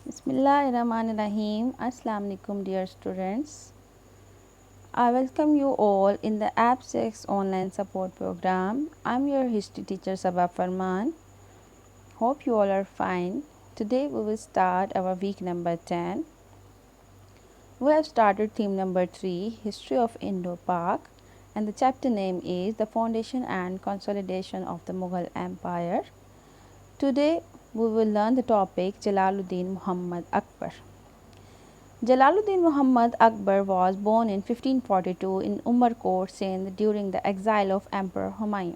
Bismillahirrahmanirrahim. Assalamu alaikum dear students. I welcome you all in the App 6 online support program. I'm your history teacher Sabah Farman. Hope you all are fine. Today we will start our week number 10. We have started theme number 3, History of Indo-Pak, and the chapter name is The Foundation and Consolidation of the Mughal Empire. Today we will learn the topic Jalaluddin Muhammad Akbar. Jalaluddin Muhammad Akbar was born in 1542 in Umarkot, Sindh during the exile of Emperor Humayun.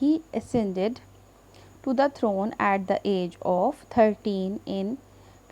He ascended to the throne at the age of 13 in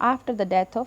after the death of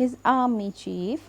His army chief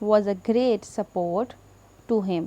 was a great support to him.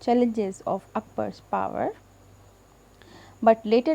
challenges of Akbar's power, but later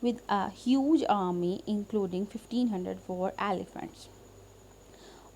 with a huge army including 1500 war elephants.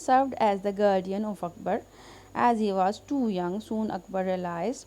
served as the guardian of Akbar as he was too young. Soon Akbar realized.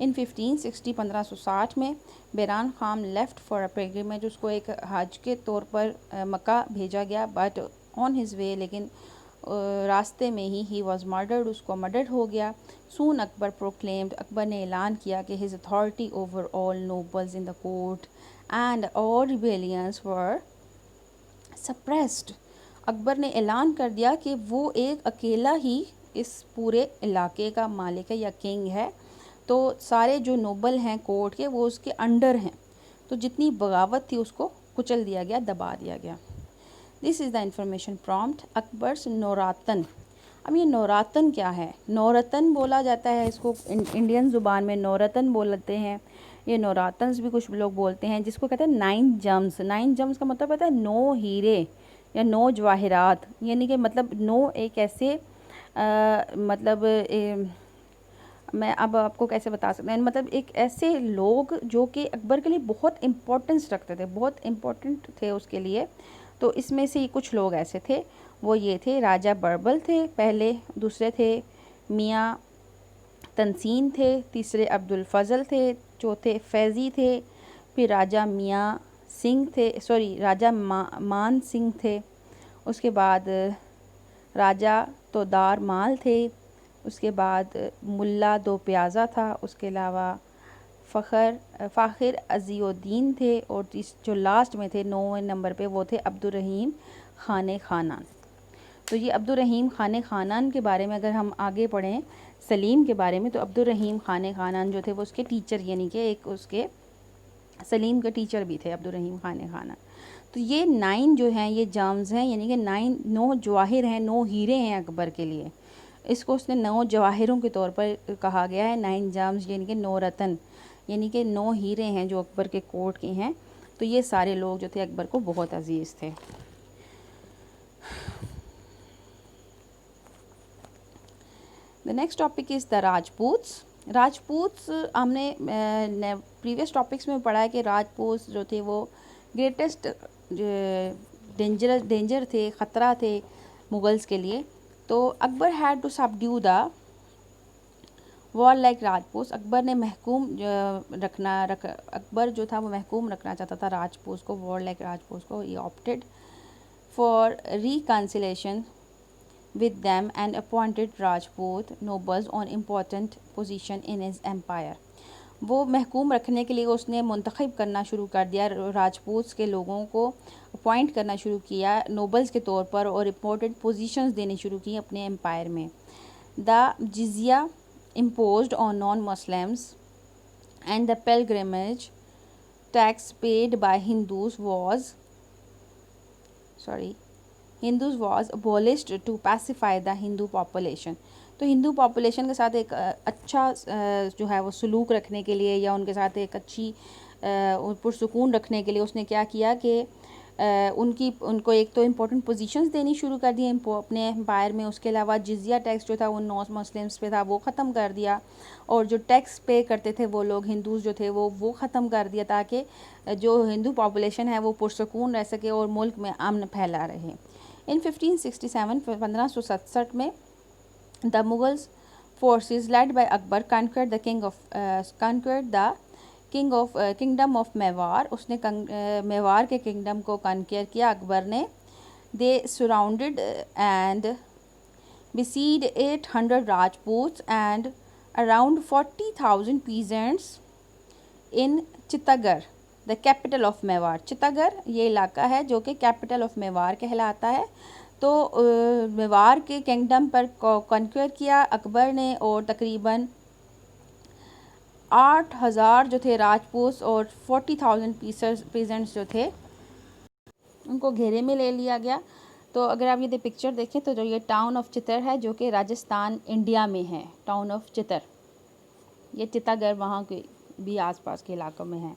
ان 1560 1560 میں بیران Khan left for a پیلگریمیج، اس کو ایک حج کے طور پر مکہ بھیجا گیا، but on his way, لیکن راستے میں ہی واز مرڈرڈ، اس کو مرڈر ہو گیا. سون اکبر پروکلیمڈ، اکبر نے اعلان کیا کہ his authority over all nobles in the court and all rebellions were suppressed. Akbar نے اعلان کر دیا کہ وہ ایک اکیلا ہی اس پورے علاقے کا مالک ہے یا کنگ ہے، تو سارے جو نوبل ہیں کورٹ کے وہ اس کے انڈر ہیں، تو جتنی بغاوت تھی اس کو کچل دیا گیا، دبا دیا گیا. دس از دا انفارمیشن پرامپٹ. اکبرس نوراتن. اب یہ نوراتن کیا ہے؟ نورتن بولا جاتا ہے اس کو، انڈین زبان میں نورتن بولتے ہیں، یہ نوراتنز بھی کچھ لوگ بولتے ہیں، جس کو کہتے ہیں 9 جمز. 9 جمز کا مطلب ہوتا ہے 9 ہیرے یا 9 جواہرات، یعنی کہ مطلب 9 ایک ایسے مطلب میں اب آپ کو کیسے بتا سکتے ہیں، مطلب ایک ایسے لوگ جو کہ اکبر کے لیے بہت امپورٹنس رکھتے تھے، بہت امپورٹنٹ تھے اس کے لیے. تو اس میں سے کچھ لوگ ایسے تھے، وہ یہ تھے: راجہ بربل تھے پہلے، دوسرے تھے میاں تنسین تھے، تیسرے عبد الفضل تھے، چوتھے فیضی تھے، پھر راجہ میاں سنگھ تھے، راجہ مان سنگھ تھے، اس کے بعد راجہ تودار مال تھے، اس کے بعد ملا دو پیازا تھا، اس کے علاوہ فاخر عزی الدین تھے، اور جو لاسٹ میں تھے 9ویں نمبر پہ وہ تھے عبد الرحیم خان خانان. تو یہ عبد الرحیم خان خانان کے بارے میں اگر ہم آگے پڑھیں سلیم کے بارے میں، تو عبد الرحیم خان خانان جو تھے وہ اس کے ٹیچر، یعنی کہ ایک اس کے سلیم کے ٹیچر بھی تھے عبد الرحیم خان خانان. تو یہ 9 جو ہیں یہ جامز ہیں، یعنی کہ 9 جواہر ہیں، 9 ہیرے ہیں اکبر کے لیے. اس کو اس نے 9 جواہروں کے طور پر کہا گیا ہے، 9 جامز یعنی کہ 9 رتن، یعنی کہ 9 ہیرے ہیں جو اکبر کے کورٹ کے ہیں. تو یہ سارے لوگ جو تھے اکبر کو بہت عزیز تھے. The next topic is the Rajputs. Rajputs ہم نے پریویس ٹاپکس میں پڑھا ہے کہ راجپوتس جو تھے وہ گریٹسٹ ڈینجر تھے، خطرہ تھے مغلز کے لیے. تو Akbar had to subdue the war like Rajputs. Akbar نے اکبر جو تھا وہ محکوم رکھنا چاہتا تھا راجپوتس کو، وار لائک راجپوتس کو. He opted for reconciliation with them and appointed Rajput nobles on important position in his empire. وہ محکوم رکھنے کے لیے اس نے منتخب کرنا شروع کر دیا، راجپوتس کے لوگوں کو اپوائنٹ کرنا شروع کیا نوبلز کے طور پر، اور امپورٹنٹ پوزیشنز دینے شروع کی اپنے امپائر میں. دا جزیہ imposed on non-Muslims and the pilgrimage tax paid by Hindus was abolished to pacify the Hindu population. تو ہندو پاپولیشن کے ساتھ ایک اچھا جو ہے وہ سلوک رکھنے کے لیے، یا ان کے ساتھ ایک اچھی پرسکون رکھنے کے لیے اس نے کیا کیا کہ ان کو ایک تو امپورٹنٹ پوزیشنز دینی شروع کر دی اپنے امپائر میں. اس کے علاوہ جزیہ ٹیکس جو تھا وہ نان مسلمس پہ تھا وہ ختم کر دیا، اور جو ٹیکس پے کرتے تھے وہ لوگ ہندوز جو تھے وہ ختم کر دیا، تاکہ جو ہندو پاپولیشن ہے وہ پرسکون رہ سکے اور ملک میں امن پھیلا رہے. ان 1567 1567 میں the Mughals forces led by Akbar conquered the kingdom of Mewar. اس نے میوار کے کنگڈم کو کنکر کیا اکبر نے. They surrounded and besieged 800 Rajputs and around 40,000 peasants in Chittagarh, the capital of Mewar. چتاگر یہ علاقہ ہے جو کہ کیپٹل آف میوار کہلاتا ہے. تو میوار کے کنگڈم پر کنکر کیا اکبر نے، اور تقریباً 8,000 جو تھے راجپوتس اور 40,000 پیزنٹس جو تھے ان کو گھیرے میں لے لیا گیا. تو اگر آپ یہ پکچر دیکھیں تو جو یہ ٹاؤن آف چتر ہے جو کہ راجستھان انڈیا میں ہے، ٹاؤن آف چتر، یہ چتاگڑھ وہاں کے بھی آس پاس کے علاقوں میں ہے.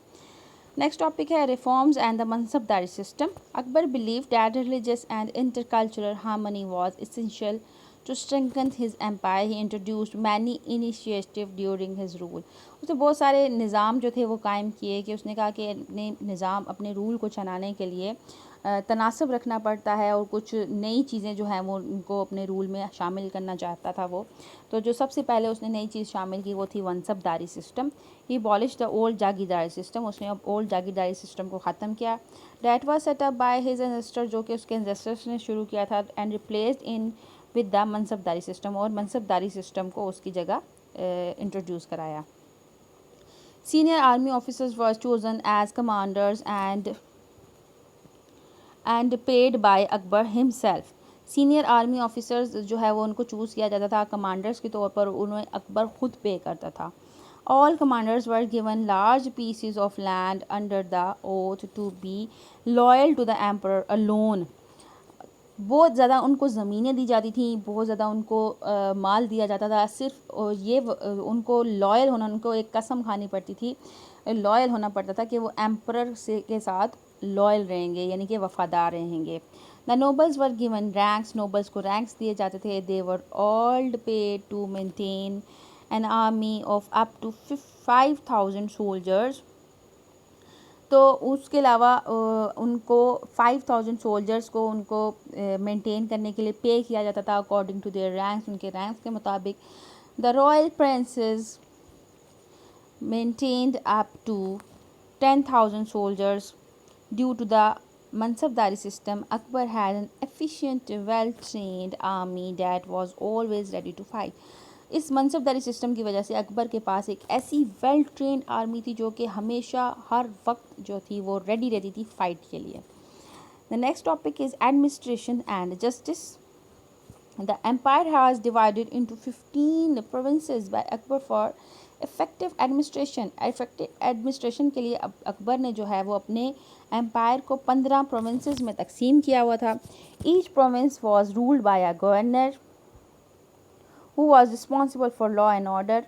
نیکسٹ ٹاپک ہے reforms and the mansabdari system. Akbar believed that religious and intercultural harmony was essential to strengthen his empire. He introduced many initiatives during his rule. اس نے بہت سارے نظام جو تھے وہ قائم کیے، کہ اس نے کہا کہ اپنے نظام اپنے رول کو چلانے کے لیے تناسب رکھنا پڑتا ہے اور کچھ نئی چیزیں جو ہیں وہ ان کو اپنے رول میں شامل کرنا چاہتا تھا وہ. تو جو سب سے پہلے اس نے نئی چیز شامل کی وہ تھی mansabdari system. He abolish the old jagirdari system. اس نے اب اولڈ جاگیرداری سسٹم کو ختم کیا. That was set up by his ancestor, جو کہ اس کے انسٹرس نے شروع کیا تھا, and replaced in with the mansabdari system, اور منصب داری سسٹم کو اس کی جگہ انٹروڈیوس کرایا. Senior army officers was chosen as commanders and paid by Akbar himself. Senior army officers جو ہے وہ ان کو چوز کیا جاتا تھا کمانڈرز کے طور پر, انہیں اکبر خود پے کرتا تھا. All commanders were given large pieces of land under the oath to be loyal to the emperor alone. بہت زیادہ ان کو زمینیں دی جاتی تھیں, بہت زیادہ ان کو مال دیا جاتا تھا, صرف یہ ان کو لائل ہونا, ان کو ایک قسم کھانی پڑتی تھی, لائل ہونا پڑتا تھا کہ وہ ایمپرر کے ساتھ لائل رہیں گے, یعنی کہ وفادار رہیں گے. The nobles were given ranks. نوبلس کو رینکس دیے جاتے تھے. They were all paid to maintain an army of up to 5,000 soldiers. تو اس کے علاوہ ان کو 5,000 سولجرز کو ان کو مینٹین کرنے کے لیے پے کیا جاتا تھا اکارڈنگ ٹو دیئر رینکس, ان کے رینکس کے مطابق. The royal princes maintained up to 10,000 soldiers. Due to the Mansabdari system, Akbar had an efficient, well-trained army that was always ready to fight. اس منصبداری سسٹم کی وجہ سے اکبر کے پاس ایک ایسی ویل ٹرینڈ آرمی تھی جو کہ ہمیشہ ہر وقت جو تھی وہ ریڈی رہتی تھی فائٹ کے لیے. The next topic is administration and justice. The empire has divided into 15 provinces by Akbar for effective administration. Effective administration کے لیے اکبر نے جو ہے وہ اپنے امپائر کو 15 پروونسز میں تقسیم کیا ہوا تھا. Each province was ruled by a governor who was responsible for law and order.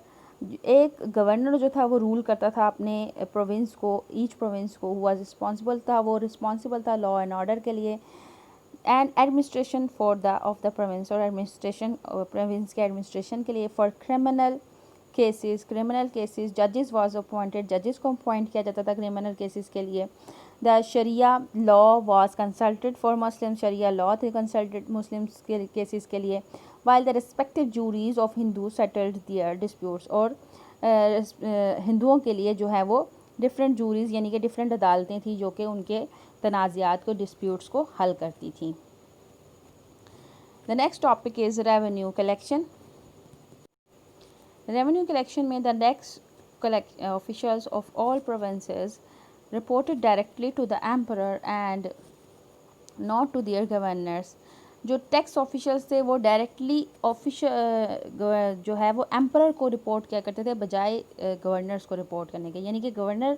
ایک گورنر جو تھا وہ رول کرتا تھا اپنے پروونس کو, ایچ پروونس کو, who was responsible تھا, وہ responsible تھا لا اینڈ آرڈر کے لیے, and administration for the of the province, اور ایڈمنسٹریشن پروونس کے ایڈمنسٹریشن کے لیے. فار کرمنل کیسز ججز واز اپوائنٹڈ, ججز کو اپوائنٹ کیا جاتا تھا کرمنل کیسز کے لیے. The sharia law was consulted for Muslim, sharia law تھے کنسلٹڈ مسلمس کے کیسز کے لیے. while the respective juries of Hindus settled their disputes, اور ہندوؤں کے لیے جو ہے وہ ڈفرینٹ جوریز یعنی کہ ڈفرینٹ عدالتیں تھیں جو کہ ان کے تنازعات کو, ڈسپیوٹس کو حل کرتی تھیں. The next topic is revenue collection. Revenue collection میں the next officials of all provinces reported directly to the emperor and not to their governors. جو ٹیکس آفیشلز تھے وہ ڈائریکٹلی جو ہے وہ ایمپرر کو رپورٹ کیا کرتے تھے بجائے گورنرز کو رپورٹ کرنے کے, یعنی کہ گورنر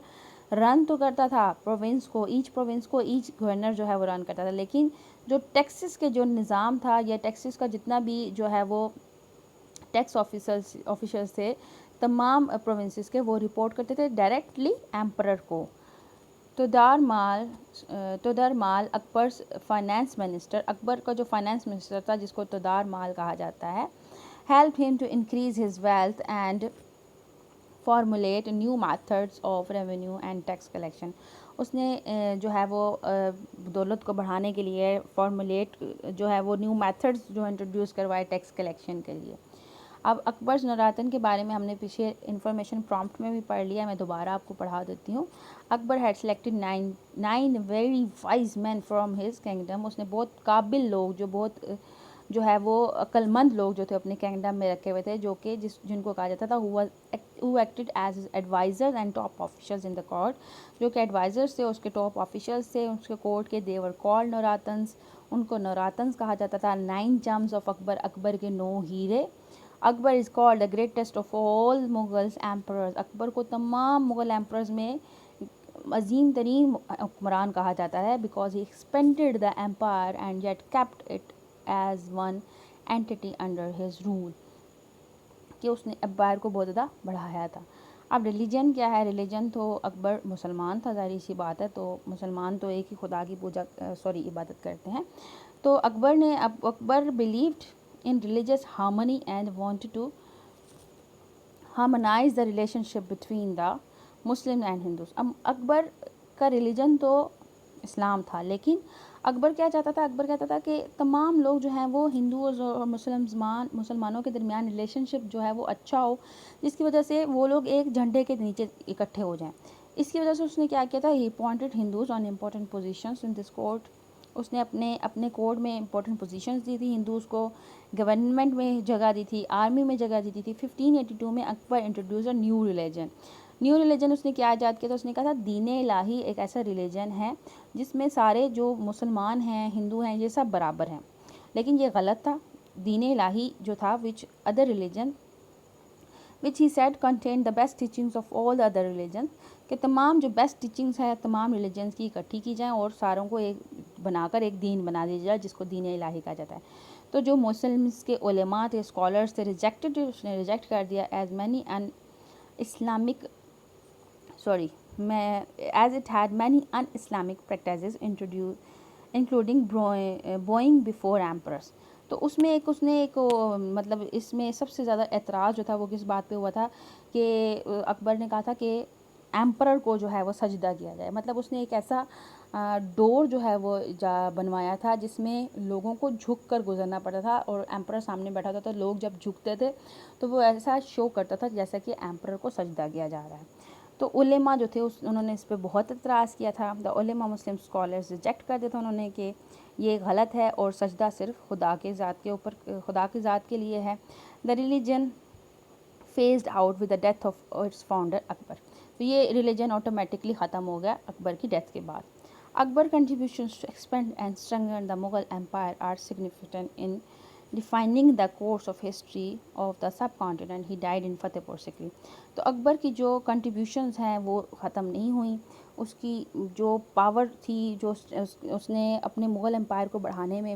رن تو کرتا تھا پروونس کو, ایچ پروونس کو ایچ گورنر جو ہے وہ رن کرتا تھا, لیکن جو ٹیکسز کے جو نظام تھا یا ٹیکسز کا جتنا بھی جو ہے وہ ٹیکس آفیشلز تھے تمام پروونسز کے, وہ رپورٹ کرتے تھے ڈائریکٹلی ایمپرر کو. تودار مال اکبر فائنانس منسٹر, اکبر کا جو فائنانس منسٹر تھا جس کو تودار مال کہا جاتا ہے, helped him to increase his wealth and formulate new methods of revenue and tax collection. اس نے جو ہے وہ دولت کو بڑھانے کے لیے فارمولیٹ جو ہے وہ نیو میتھڈز جو انٹروڈیوس کروائے ٹیکس کلیکشن کے لیے. اب اکبر نوراتن کے بارے میں ہم نے پیچھے انفارمیشن پرامپٹ میں بھی پڑھ لیا, میں دوبارہ آپ کو پڑھا دیتی ہوں. Akbar had selected 9 very wise men from his kingdom. اس نے بہت قابل لوگ جو ہے وہ عقل مند لوگ جو تھے اپنے کنگڈم میں رکھے ہوئے تھے, جو کہ جن کو کہا جاتا تھا who acted as advisors and top officials in the court, جو کہ ایڈوائزرس تھے, اس کے ٹاپ آفیشلس تھے اس کے کورٹ کے. they were called نوراتنس, ان کو نوراتنس کہا جاتا تھا. 9 gems of اکبر, اکبر کے 9 ہیرے. Akbar is called the greatest of all Mughals emperors, Akbar کو تمام مغل ایمپررز میں عظیم ترین حکمران کہا جاتا ہے, because he expanded the empire and yet kept it as one entity under his rule, کہ اس نے امپائر کو بہت زیادہ بڑھایا تھا. اب ریلیجن کیا ہے؟ ریلیجن تو اکبر مسلمان تھا, ظاہر سی بات ہے, تو مسلمان تو ایک ہی خدا کی عبادت کرتے ہیں. تو اکبر believed in religious harmony and wanted to harmonize the relationship between the Muslim and Hindus. اب اکبر کا ریلیجن تو اسلام تھا. لیکن اکبر کیا چاہتا تھا؟ اکبر کہتا تھا کہ تمام لوگ جو ہیں وہ ہندوز اور مسلمانوں کے درمیان ریلیشن شپ جو ہے وہ اچھا ہو، جس کی وجہ سے وہ لوگ ایک جھنڈے کے نیچے اکٹھے ہو جائیں. اس کی وجہ سے اس نے کیا کیا تھا؟ He appointed Hindus on important positions in this court. اس نے اپنے کورٹ میں امپورٹنٹ پوزیشنز دی تھی ہندوز کو، گورنمنٹ میں جگہ دی تھی، آرمی میں جگہ دی تھی. 1582 میں Akbar introduce a new religion. New religion اس نے کیا ایجاد کیا تھا؟ اس نے کہا تھا دین الہی ایک ایسا ریلیجن ہے جس میں سارے جو مسلمان ہیں، ہندو ہیں، یہ سب برابر ہیں. لیکن یہ غلط تھا. دین الہی جو تھا which other religion which he said contained the best teachings of all the other religions، کہ تمام جو بیسٹ ٹیچنگز ہیں تمام ریلیجنس کی اکٹھی کی جائیں اور ساروں کو ایک بنا کر ایک دین بنا دیا جائے جس کو دین الہی کہا جاتا ہے. تو جو مسلمس کے علماء تھے، اسکالرس تھے، اس نے ریجیکٹ کر دیا as many in Islamic as it had many un-Islamic practices introduced including bowing before emperors. تو اس میں اس نے مطلب اس میں سب سے زیادہ اعتراض جو تھا وہ کس بات پہ ہوا تھا کہ اکبر نے کہا تھا کہ ایمپرر کو جو ہے وہ سجدہ کیا جائے. مطلب اس نے ایک ایسا ڈور جو ہے وہ بنوایا تھا جس میں لوگوں کو جھک کر گزرنا پڑتا تھا، اور ایمپرر سامنے بیٹھا ہوتا تھا. لوگ جب جھکتے تھے تو وہ ایسا شو کرتا تھا جیسا کہ ایمپرر کو سجدہ کیا جا رہا ہے. تو علماء جو تھے انہوں نے اس پہ بہت اعتراض کیا تھا. دا علماء مسلم اسکالرز ریجیکٹ کر دیا تھا انہوں نے کہ یہ غلط ہے اور سجدہ صرف خدا کے ذات کے لیے ہے. The religion phased out with the death of its founder Akbar. تو یہ ریلیجن آٹومیٹکلی ختم ہو گیا اکبر کی ڈیتھ کے بعد. Akbar contributions to expand and strengthen the Mughal empire are significant in defining the course of history of the subcontinent. He died in فتح پور سکری. تو اکبر کی جو کنٹریبیوشنز ہیں وہ ختم نہیں ہوئیں. اس کی جو پاور تھی جو اس نے اپنے مغل امپائر کو بڑھانے میں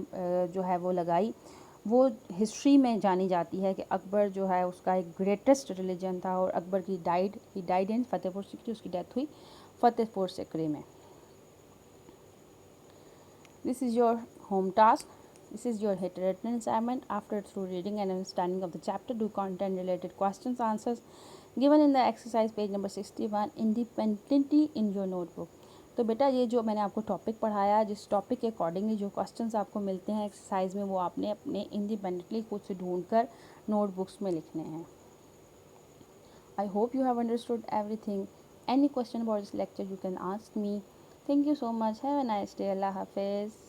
جو ہے وہ لگائی، وہ ہسٹری میں جانی جاتی ہے کہ اکبر جو ہے اس کا ایک گریٹسٹ ریلیجن تھا. اور اکبر کی ہی ڈائیڈ ان فتح پور سکری. اس کی ڈیتھ ہوئی فتح پور سکری میں. This is your home task. This is your written assignment. After through reading and understanding of the chapter, do content related questions answers given in the exercise page number 61 independently in your notebook. تو بیٹا یہ جو میں نے آپ کو topic پڑھایا، جس topic کے اکارڈنگلی جو کوسچنس آپ کو ملتے ہیں ایکسرسائز میں، وہ آپ نے اپنے انڈیپینڈنٹلی خود سے ڈھونڈ کر نوٹ بکس میں لکھنے ہیں. I hope you have understood everything. Any question about this lecture you can ask me. Thank you so much. Have a nice day. Allah Hafiz.